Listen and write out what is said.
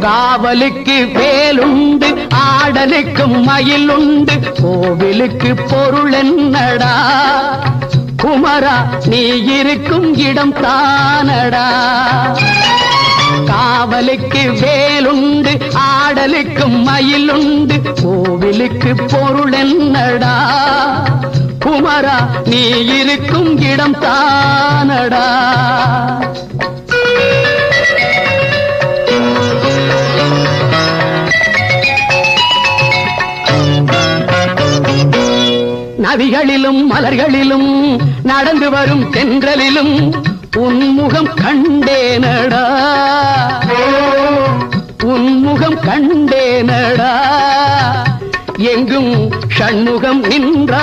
காவலுக்கு வேலுண்டு ஆடலுக்கும் மயிலுண்டு கோவிலுக்கு பொருள் என்னடா குமரா நீ இருக்கும் இடம் தானடா காவலுக்கு வேலுண்டு ஆடலுக்கும் மயிலுண்டு கோவிலுக்கு பொருள் என்னடா குமரா நீ இருக்கும் இடம் தானடா நதிகளிலும் மலர்களிலும் நடந்து வரும் தென்றலிலும் உன்முகம் கண்டேனடா உன்முகம் கண்டேனடா எங்கும் ஷண்முகம் நின்ற